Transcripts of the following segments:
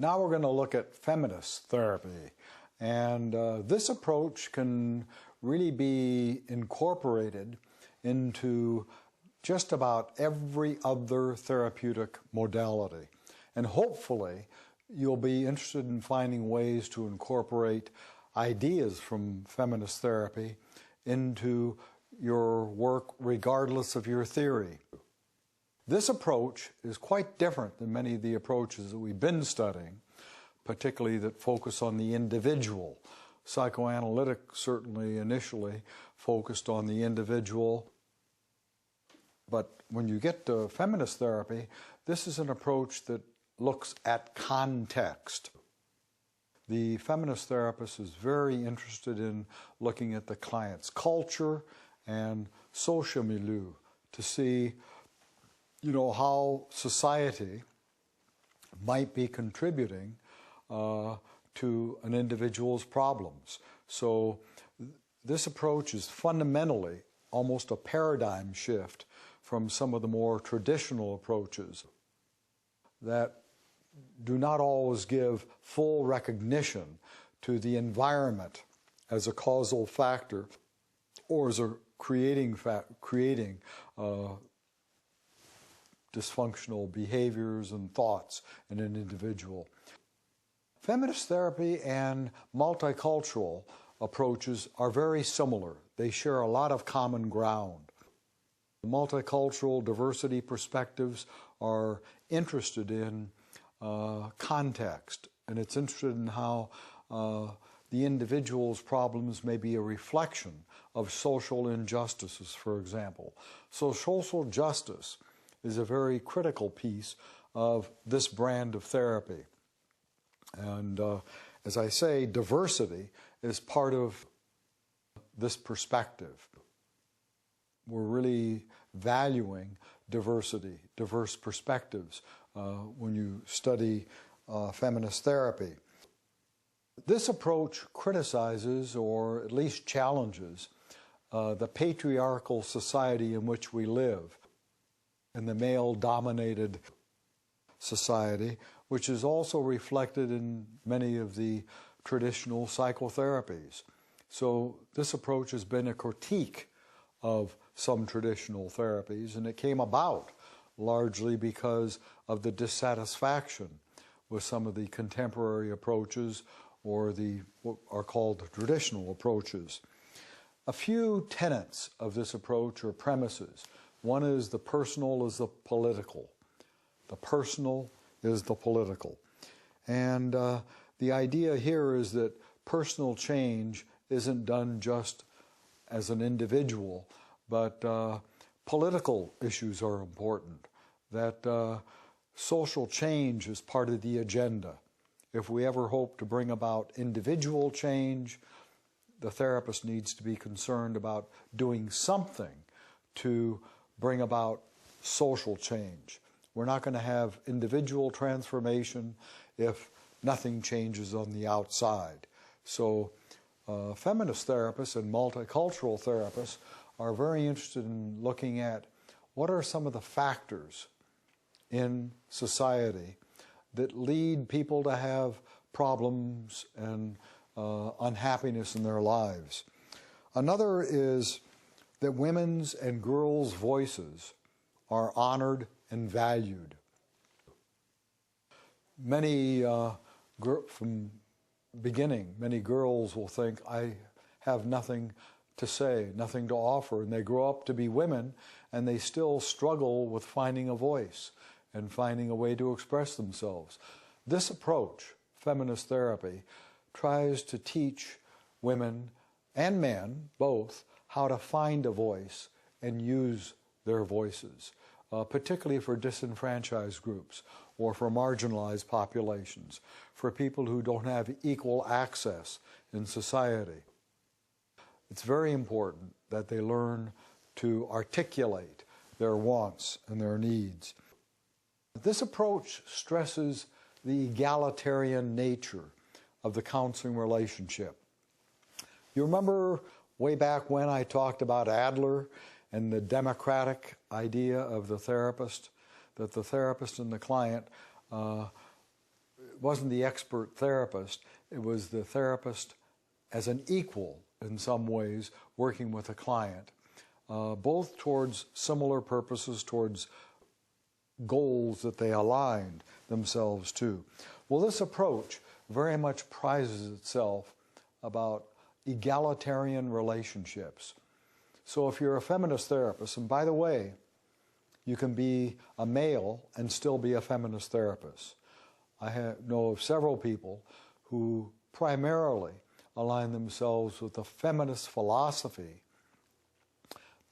Now we're going to look at feminist therapy. And this approach can really be incorporated into just about every other therapeutic modality. And hopefully you'll be interested in finding ways to incorporate ideas from feminist therapy into your work regardless of your theory. This approach is quite different than many of the approaches that we've been studying, particularly that focus on the individual. Psychoanalytic certainly initially focused on the individual, but when you get to feminist therapy, this is an approach that looks at context. The feminist therapist is very interested in looking at the client's culture and social milieu to see, how society might be contributing to an individual's problems. So this approach is fundamentally almost a paradigm shift from some of the more traditional approaches that do not always give full recognition to the environment as a causal factor or as a creating dysfunctional behaviors and thoughts in an individual. Feminist therapy and multicultural approaches are very similar. They share a lot of common ground. Multicultural diversity perspectives are interested in context, and it's interested in how the individual's problems may be a reflection of social injustices, for example. So social justice is a very critical piece of this brand of therapy. And as I say, diversity is part of this perspective. We're really valuing diversity, diverse perspectives when you study feminist therapy. This approach criticizes, or at least challenges, the patriarchal society in which we live, in the male-dominated society, which is also reflected in many of the traditional psychotherapies. So this approach has been a critique of some traditional therapies, and it came about largely because of the dissatisfaction with some of the contemporary approaches or what are called traditional approaches. A few tenets of this approach or premises. One is the personal is the political. The personal is the political. And the idea here is that personal change isn't done just as an individual, but political issues are important, that social change is part of the agenda. If we ever hope to bring about individual change, the therapist needs to be concerned about doing something to bring about social change. We're not going to have individual transformation if nothing changes on the outside. So feminist therapists and multicultural therapists are very interested in looking at what are some of the factors in society that lead people to have problems and unhappiness in their lives. Another is that women's and girls' voices are honored and valued. Many, from beginning, many girls will think, I have nothing to say, nothing to offer, and they grow up to be women, and they still struggle with finding a voice and finding a way to express themselves. This approach, feminist therapy, tries to teach women and men, both, how to find a voice and use their voices, particularly for disenfranchised groups or for marginalized populations, for people who don't have equal access in society. It's very important that they learn to articulate their wants and their needs. This approach stresses the egalitarian nature of the counseling relationship. You remember way back when I talked about Adler and the democratic idea of the therapist, that the therapist and the client wasn't the expert therapist, it was the therapist as an equal in some ways working with a client, both towards similar purposes, towards goals that they aligned themselves to. Well, this approach very much prizes itself about egalitarian relationships. So if you're a feminist therapist, and by the way, you can be a male and still be a feminist therapist. I know of several people who primarily align themselves with the feminist philosophy,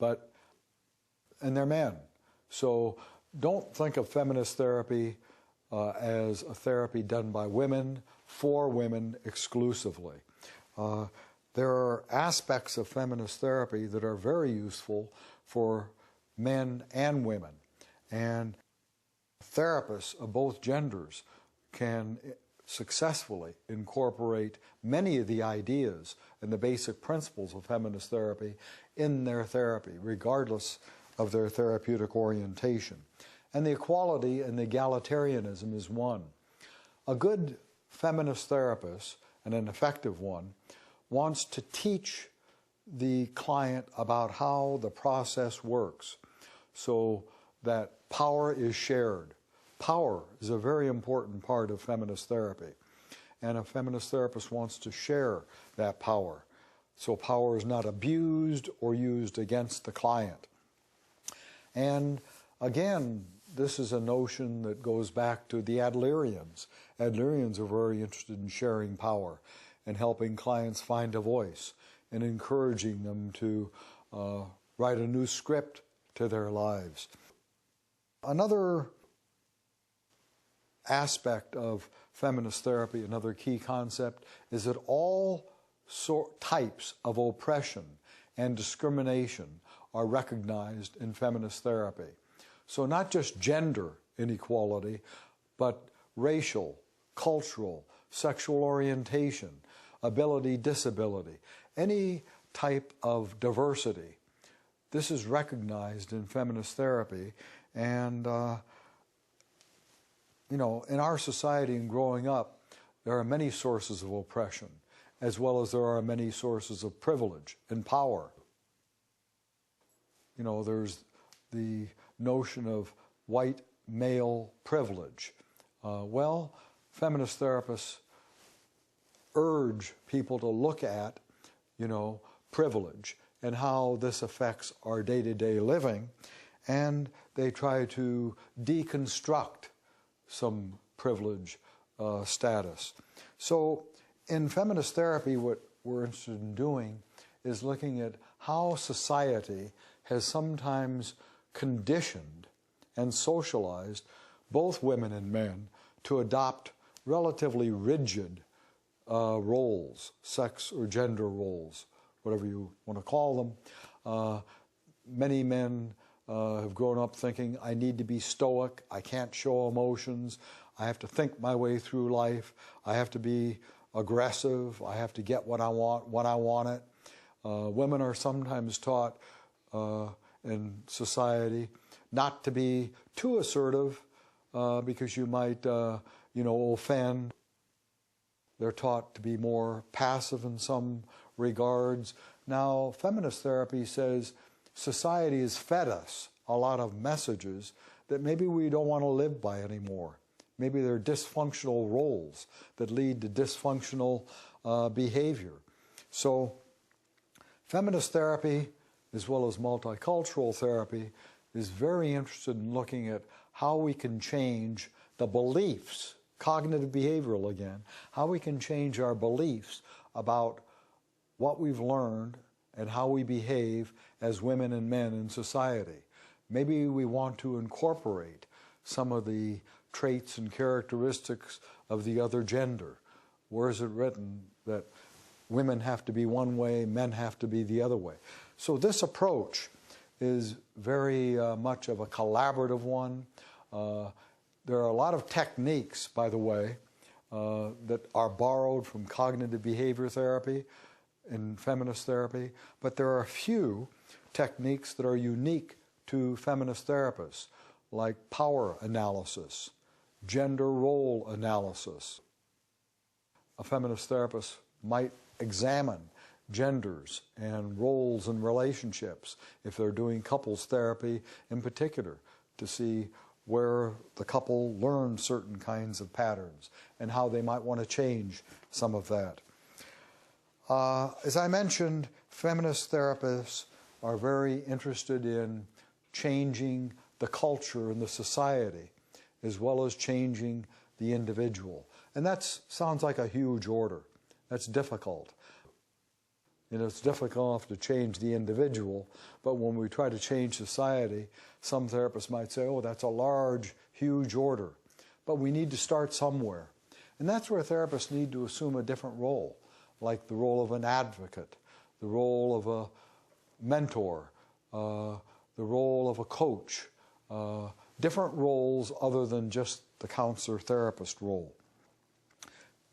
and they're men. So don't think of feminist therapy as a therapy done by women, for women exclusively. There are aspects of feminist therapy that are very useful for men and women. And therapists of both genders can successfully incorporate many of the ideas and the basic principles of feminist therapy in their therapy, regardless of their therapeutic orientation. And the equality and the egalitarianism is one. A good feminist therapist, and an effective one, wants to teach the client about how the process works so that power is shared. Power is a very important part of feminist therapy, and a feminist therapist wants to share that power, so power is not abused or used against the client. And again, this is a notion that goes back to the Adlerians. Adlerians are very interested in sharing power and helping clients find a voice and encouraging them to write a new script to their lives. Another aspect of feminist therapy, another key concept, is that all types of oppression and discrimination are recognized in feminist therapy. So not just gender inequality, but racial, cultural, sexual orientation, ability, disability, any type of diversity. This is recognized in feminist therapy, and in our society and growing up, there are many sources of oppression, as well as there are many sources of privilege and power. There's the notion of white male privilege. Well, feminist therapists urge people to look at, privilege and how this affects our day-to-day living, and they try to deconstruct some privilege status. So in feminist therapy, what we're interested in doing is looking at how society has sometimes conditioned and socialized both women and men to adopt relatively rigid roles, sex or gender roles, whatever you want to call them. Many men have grown up thinking, I need to be stoic, I can't show emotions, I have to think my way through life, I have to be aggressive, I have to get what I want when I want it. Women are sometimes taught in society not to be too assertive because you might, offend. They're taught to be more passive in some regards. Now, feminist therapy says society has fed us a lot of messages that maybe we don't want to live by anymore. Maybe they're dysfunctional roles that lead to dysfunctional behavior. So feminist therapy, as well as multicultural therapy, is very interested in looking at how we can change the beliefs, cognitive behavioral again, how we can change our beliefs about what we've learned and how we behave as women and men in society. Maybe we want to incorporate some of the traits and characteristics of the other gender. Where is it written that women have to be one way, men have to be the other way? So this approach is very much of a collaborative one. There are a lot of techniques, by the way, that are borrowed from cognitive behavior therapy and feminist therapy, but there are a few techniques that are unique to feminist therapists, like power analysis, gender role analysis. A feminist therapist might examine genders and roles and relationships if they're doing couples therapy in particular, to see where the couple learns certain kinds of patterns and how they might want to change some of that. As I mentioned, feminist therapists are very interested in changing the culture and the society, as well as changing the individual. And that sounds like a huge order. That's difficult. You know, it's difficult enough to change the individual, but when we try to change society, some therapists might say, oh, that's a large, huge order. But we need to start somewhere. And that's where therapists need to assume a different role, like the role of an advocate, the role of a mentor, the role of a coach, different roles other than just the counselor-therapist role.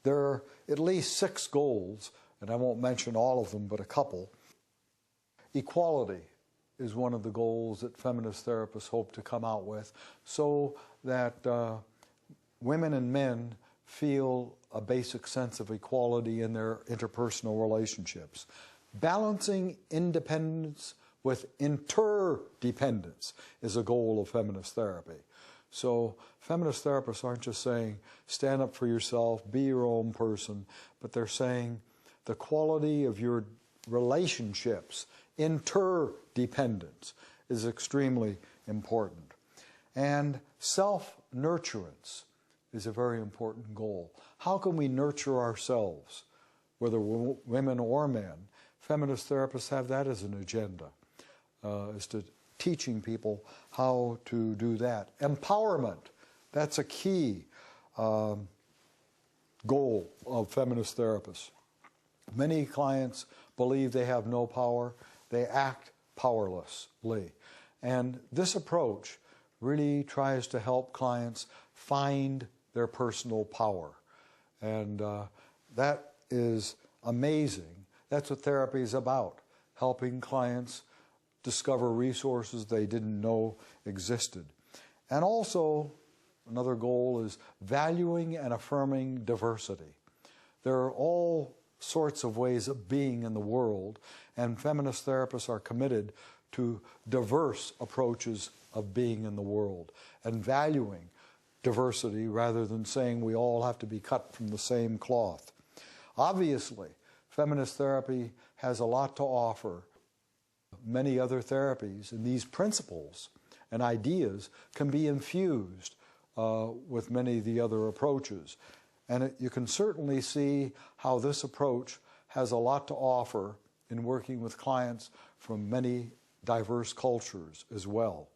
There are at least 6 goals, and I won't mention all of them, but a couple. Equality is one of the goals that feminist therapists hope to come out with, so that women and men feel a basic sense of equality in their interpersonal relationships. Balancing independence with interdependence is a goal of feminist therapy. So feminist therapists aren't just saying, stand up for yourself, be your own person, but they're saying the quality of your relationships, interdependence, is extremely important. And self-nurturance is a very important goal. How can we nurture ourselves, whether we're women or men? Feminist therapists have that as an agenda, as to teaching people how to do that. Empowerment, that's a key goal of feminist therapists. Many clients believe they have no power. They act powerlessly. And this approach really tries to help clients find their personal power. And that is amazing. That's what therapy is about, helping clients discover resources they didn't know existed. And also, another goal is valuing and affirming diversity. There are all sorts of ways of being in the world, and feminist therapists are committed to diverse approaches of being in the world and valuing diversity rather than saying we all have to be cut from the same cloth. Obviously, feminist therapy has a lot to offer many other therapies, and these principles and ideas can be infused with many of the other approaches. And you can certainly see how this approach has a lot to offer in working with clients from many diverse cultures as well.